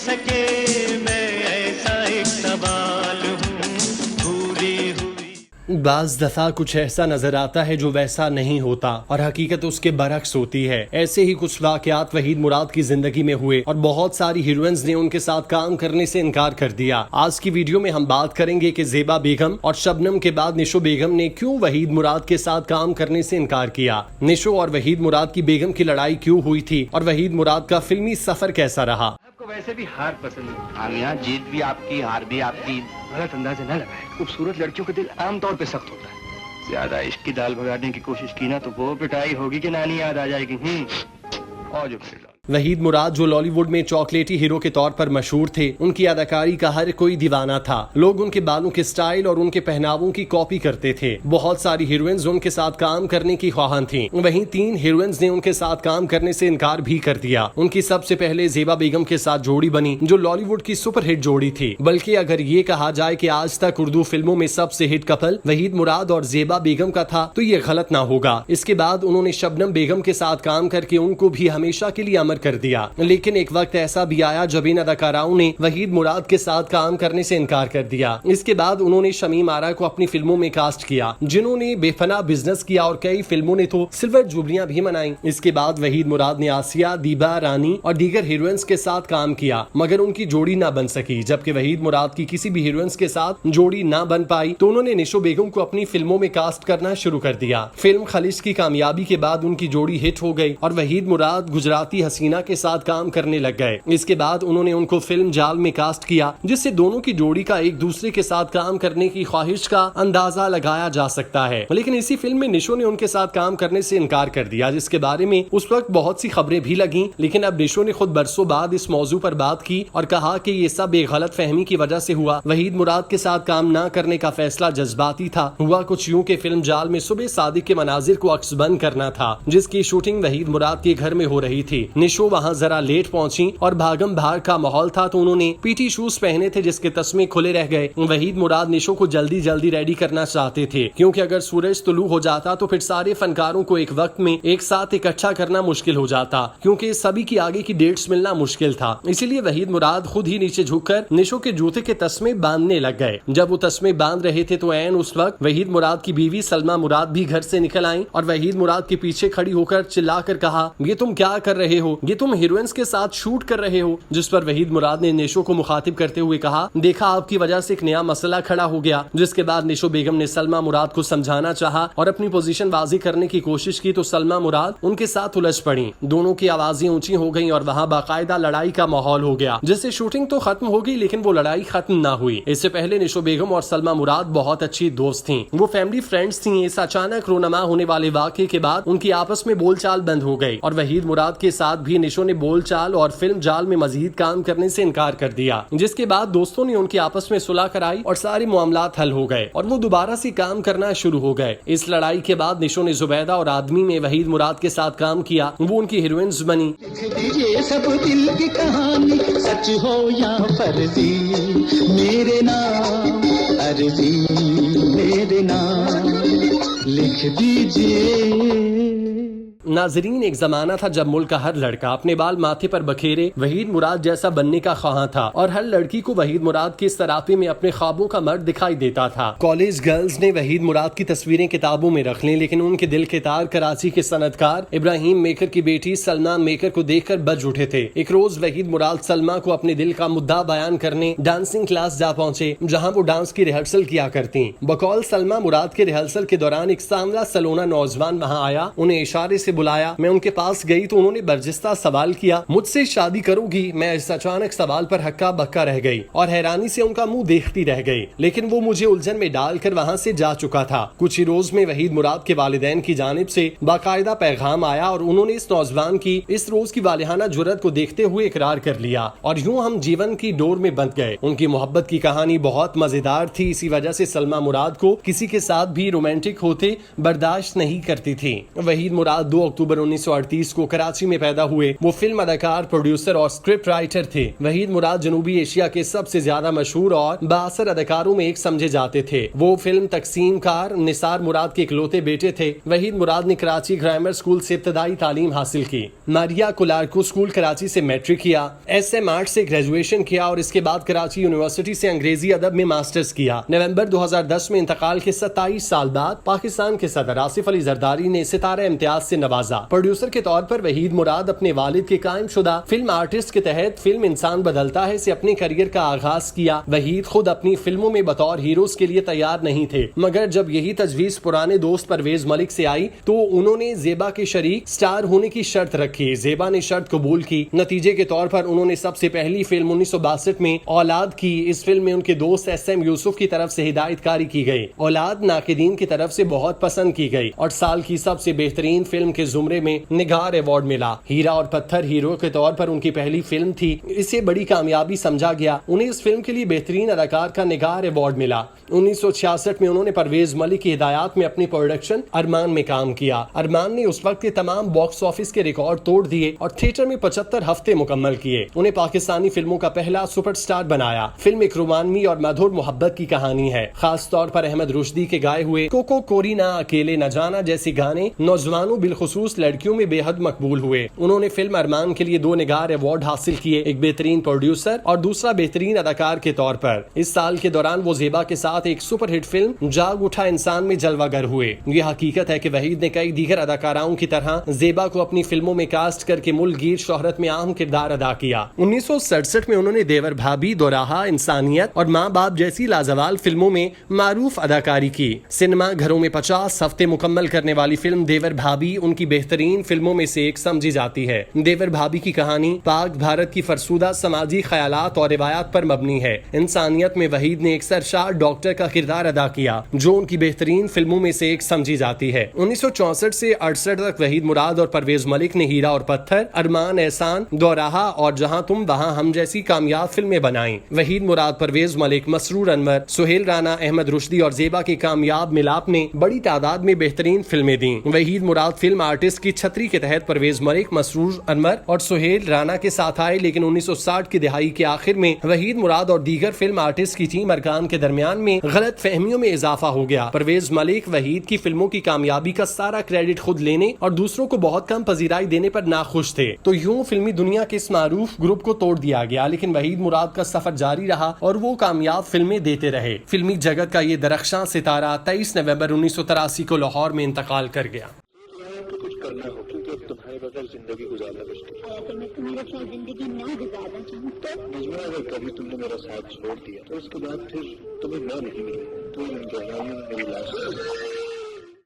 सके मैं ऐसा एक सवाल हूँ भूली हुई। बाज दफा कुछ ऐसा नजर आता है जो वैसा नहीं होता और हकीकत उसके बरक्स होती है। ऐसे ही कुछ वाकयात वहीद मुराद की जिंदगी में हुए और बहुत सारी हीरोइंस ने उनके साथ काम करने से इनकार कर दिया। आज की वीडियो में हम बात करेंगे कि ज़ेबा बेगम और शबनम के बाद निशो बेगम ने क्यों वहीद मुराद के साथ काम करने से इनकार किया, निशो और वहीद मुराद की बेगम की लड़ाई क्यों हुई थी और वहीद मुराद का फिल्मी सफर कैसा रहा। आपको वैसे भी हार पसंद है। हाँ यहाँ जीत भी आपकी हार भी आपकी। गलत अंदाजे न लगाए, खूबसूरत लड़कियों का दिल आमतौर पे सख्त होता है। ज्यादा इश्क की दाल भगाने की कोशिश की ना तो वो पिटाई होगी कि नानी याद आ जाएगी। और जो वहीद मुराद जो लॉलीवुड में चॉकलेटी हीरो के तौर पर मशहूर थे, उनकी अदाकारी का हर कोई दीवाना था। लोग उनके बालों के स्टाइल और उनके पहनावों की कॉपी करते थे। बहुत सारी हीरोइंस उनके साथ काम करने की ख्वाहान थीं। वहीं 3 हीरोइंस ने उनके साथ काम करने से इनकार भी कर दिया। उनकी सबसे पहले ज़ेबा बेगम के साथ जोड़ी बनी जो लॉलीवुड की सुपरहिट जोड़ी थी। बल्कि अगर ये कहा जाए कि आज तक उर्दू फिल्मों में सबसे हिट कपल वहीद मुराद और ज़ेबा बेगम का था तो ये गलत ना होगा। इसके बाद उन्होंने शबनम बेगम के साथ काम करके उनको भी हमेशा के लिए अमर कर दिया। लेकिन एक वक्त ऐसा भी आया जब इन अदाकाराओं ने वहीद मुराद के साथ काम करने से इनकार कर दिया। इसके बाद उन्होंने शमीम आरा को अपनी फिल्मों में कास्ट किया जिन्होंने बेफना बिजनेस किया और कई फिल्मों ने तो सिल्वर जुबलियां भी मनाई। इसके बाद वहीद मुराद ने आसिया, दीबा, रानी और दीगर हीरोइंस के साथ काम किया मगर उनकी जोड़ी ना बन सकी। जबकि वहीद मुराद की किसी भी हीरोइंस के साथ जोड़ी ना बन पाई तो उन्होंने निशो बेगम को अपनी फिल्मों में कास्ट करना शुरू कर दिया। फिल्म खलीज की कामयाबी के बाद उनकी जोड़ी हिट हो गई और वहीद मुराद गुजराती हसीना के साथ काम करने लग गए। इसके बाद उन्होंने उनको फिल्म जाल में कास्ट किया जिससे दोनों की जोड़ी का एक दूसरे के साथ काम करने की ख्वाहिश का अंदाजा लगाया जा सकता है। लेकिन इसी फिल्म में निशो ने उनके साथ काम करने से इनकार कर दिया जिसके बारे में उस वक्त बहुत सी खबरें भी लगी। लेकिन अब निशो ने खुद बरसों बाद इस मौजू पर बात की और कहा कि ये सब एक गलत फहमी की वजह से हुआ। वहीद मुराद के साथ काम न करने का फैसला जज्बाती था। हुआ कुछ यूं कि फिल्म जाल में सुबह सादिक के मनाजिर को अक्स बंद करना था जिसकी शूटिंग वहीद मुराद के घर में हो रही थी। निशो वहाँ जरा लेट पहुंची और भागम भाग का माहौल था तो उन्होंने पीटी शूज पहने थे जिसके तस्मे खुले रह गए। वहीद मुराद निशो को जल्दी जल्दी रेडी करना चाहते थे क्योंकि अगर सूरज तुलू हो जाता तो फिर सारे फनकारों को एक वक्त में एक साथ इकट्ठा करना मुश्किल हो जाता क्योंकि सभी की आगे की डेट्स मिलना मुश्किल था। इसीलिए वहीद मुराद खुद ही नीचे झुककर निशो के जूते के तस्मे बांधने लग गए। जब वो तस्मे बांध रहे थे तो ऐन उस वक्त वहीद मुराद की बीवी सलमा मुराद भी घर से निकल आई और वहीद मुराद के पीछे खड़ी होकर चिल्लाकर कहा, ये तुम क्या कर रहे हो, ये तुम हीरोइंस के साथ शूट कर रहे हो। जिस पर वहीद मुराद ने निशो को मुखातिब करते हुए कहा, देखा आपकी वजह से एक नया मसला खड़ा हो गया। जिसके बाद निशो बेगम ने सलमा मुराद को समझाना चाहा और अपनी पोजीशन वाजी करने की कोशिश की तो सलमा मुराद उनके साथ उलझ पड़ी। दोनों की आवाजें ऊंची हो गईं और वहां बाकायदा लड़ाई का माहौल हो गया जिससे शूटिंग तो खत्म हो गई लेकिन वो लड़ाई खत्म ना हुई। इससे पहले निशो बेगम और सलमा मुराद बहुत अच्छी दोस्त थीं, वो फैमिली फ्रेंड्स थीं। इस अचानक रोनमा होने वाले वाकये के बाद उनकी आपस में बोलचाल बंद हो गई और वहीद मुराद के साथ भी निशो ने बोलचाल और फिल्म जाल में मजीद काम करने से इनकार कर दिया। जिसके बाद दोस्तों ने उनकी आपस में सुलह कराई और सारे मामलात हल हो गए और वो दोबारा से काम करना शुरू हो गए। इस लड़ाई के बाद निशो ने जुबैदा और आदमी में वहीद मुराद के साथ काम किया, वो उनकी हीरोइंस बनी। ये सब दिल की कहानी सच हो या फर्जी, मेरे नाम अर्जी मेरे नाम लिख दीजिए। नाजरीन, एक जमाना था जब मुल्क का हर लड़का अपने बाल माथे पर बखेरे वहीद मुराद जैसा बनने का ख्वाहां था और हर लड़की को वहीद मुराद के सरापे में अपने ख्वाबों का मर्द दिखाई देता था। कॉलेज गर्ल्स ने वहीद मुराद की तस्वीरें किताबों में रख ली लेकिन उनके दिल के तार कराची के सनतकार इब्राहिम मेकर की बेटी सलमा मेकर को देखकर बज उठे थे। एक रोज वहीद मुराद सलमा को अपने दिल का मुद्दा बयान करने डांसिंग क्लास जा पहुंचे जहाँ वो डांस की रिहर्सल किया करती। बकौल सलमा मुराद के रिहर्सल के दौरान एक सांवला सलोना नौजवान वहाँ आया, उन्हें इशारे से बुलाया। मैं उनके पास गई तो उन्होंने बर्जिस्ता सवाल किया, मुझसे शादी करोगी? मैं इस अचानक सवाल पर हक्का बक्का रह गई और हैरानी से उनका मुंह देखती रह गई। लेकिन वो मुझे उलझन में डालकर वहाँ से जा चुका था। कुछ ही रोज में वहीद मुराद के वालिदैन की जानिब से बाकायदा पैगाम आया और उन्होंने इस नौजवान की इस रोज की वालिहाना जुर्रत को देखते हुए इकरार कर लिया और यूँ हम जीवन की डोर में बंध गए। उनकी मोहब्बत की कहानी बहुत मजेदार थी। इसी वजह से सलमा मुराद को किसी के साथ भी रोमांटिक होते बर्दाश्त नहीं करती थी। वहीद मुराद 2 अक्टूबर 1938 को कराची में पैदा हुए। वो फिल्म अदाकार, प्रोड्यूसर और स्क्रिप्ट राइटर थे। वहीद मुराद जनूबी एशिया के सबसे ज्यादा मशहूर और बाअसर अदाकारों में एक समझे जाते थे। वो फिल्म तकसीम कार निसार मुराद के इकलौते बेटे थे। वहीद मुराद ने कराची ग्रामर स्कूल से इब्तदाई तालीम हासिल की। मारिया कुलारको स्कूल कराची से मैट्रिक किया। SM आर्ट से ग्रेजुएशन किया और इसके बाद कराची यूनिवर्सिटी से अंग्रेजी अदब में मास्टर्स किया। नवंबर 2010 में इंतकाल के 27 साल बाद पाकिस्तान के सदर आसिफ अली जरदारी ने सितारा इम्तियाज से नवाजा। प्रोड्यूसर के तौर पर वहीद मुराद अपने वालिद के कायम शुदा फिल्म आर्टिस्ट के तहत फिल्म इंसान बदलता है से अपने करियर का आगाज किया। वहीद खुद अपनी फिल्मों में बतौर हीरोज के लिए तैयार नहीं थे, मगर जब यही तजवीज पुराने दोस्त परवेज मलिक से आई तो उन्होंने जेबा के शरीक स्टार होने की शर्त रखी। जेबा ने शर्त कबूल की। नतीजे के तौर पर उन्होंने सबसे पहली फिल्म 1962 में औलाद की। इस फिल्म में उनके दोस्त SM यूसुफ की तरफ से हिदायतकारी की गई। औलाद नाकिदीन की तरफ से बहुत पसंद की गई और साल की सबसे बेहतरीन फिल्म के जुमरे में निगार अवार्ड मिला। हीरा और पत्थर हीरो के तौर पर उनकी पहली फिल्म थी। इसे बड़ी कामयाबी समझा गया। उन्हें इस फिल्म के लिए बेहतरीन अदाकार का निगार अवार्ड मिला। 1966 में उन्होंने परवेज मलिक की हिदायत में अपनी प्रोडक्शन अरमान में काम किया। अरमान ने उस वक्त के तमाम बॉक्स ऑफिस के रिकॉर्ड तोड़ दिए और थिएटर में 75 हफ्ते मुकम्मल किए। उन्हें पाकिस्तानी फिल्मों का पहला सुपरस्टार बनाया। फिल्म एक रोमानवी और मधुर मोहब्बत की कहानी है। खास तौर पर अहमद रुश्दी के गाए हुए कोको कोरी ना अकेले न जाना जैसे गाने नौजवानों बिलखुसूस लड़कियों में बेहद मकबूल हुए। उन्होंने फिल्म अरमान के लिए 2 निगार अवार्ड हासिल किए, एक बेहतरीन प्रोड्यूसर और दूसरा बेहतरीन अदाकार के तौर पर। इस साल के दौरान वो जेबा के साथ एक सुपरहिट फिल्म जाग उठा इंसान में जलवागर हुए। ये हकीकत है कि वहीद ने कई दीगर अदाकाराओं की तरह जेबा को अपनी फिल्मों में कास्ट करके मुल्कगीर शोहरत में अहम किरदार अदा किया। 1967 में उन्होंने देवर भाभी, दोराहा, इंसानियत और माँ बाप जैसी लाजवाल फिल्मों में मारूफ अदाकारी की। सिनेमा घरों में 50 हफ्ते मुकम्मल करने वाली फिल्म देवर भाभी उनकी बेहतरीन फिल्मों में से एक समझी जाती है। देवर भाभी की कहानी पाक भारत की फरसूदा समाजी ख्यालात और रिवायात पर मबनी है। इंसानियत में वहीद ने एक सरशार डॉक्टर का किरदार अदा किया जो उनकी बेहतरीन फिल्मों में से एक समझी जाती है। 1964 से 68 तक वहीद मुराद और परवेज मलिक ने हीरा और पत्थर, अरमान, एहसान, दोराहा और जहां तुम वहां हम जैसी कामयाब फिल्में बनाई। वहीद मुराद, परवेज मलिक, मसरूर अनवर, सुहेल राना, अहमद रुश्दी और जेबा के कामयाब मिलाप ने बड़ी तादाद में बेहतरीन फिल्में दी। वहीद मुराद फिल्म आर्टिस्ट की छतरी के तहत परवेज मलिक, मसरूर अनवर और सुहेल राना के साथ आए, लेकिन 1960 की दिहाई के आखिर में वहीद मुराद और दीगर फिल्म आर्टिस्ट की टीम अरकान के दरमियान में गलत फहमियों में इजाफा हो गया। परवेज मलिक वहीद की फिल्मों की कामयाबी का सारा क्रेडिट खुद लेने और दूसरों को बहुत कम पजीराई देने पर नाखुश थे। तो यूं फिल्मी दुनिया के इस मारूफ ग्रुप को तोड़ दिया गया, लेकिन वहीद मुराद का सफर जारी रहा और वो कामयाब फिल्में देते रहे। फिल्मी जगत का ये दरख्शां सितारा 23 नवंबर 1983 को लाहौर में इंतकाल कर गया। कुछ करना हो क्योंकि अब तुम्हारे बगैर जिंदगी गुजारना मुश्किल है। अगर मैं तुम्हारे साथ जिंदगी ना गुजारना चाहूँ तो निजमा, अगर कभी तुमने मेरा साथ छोड़ दिया तो उसके बाद फिर तुम्हें मैं नहीं मिली तो मेरी लाश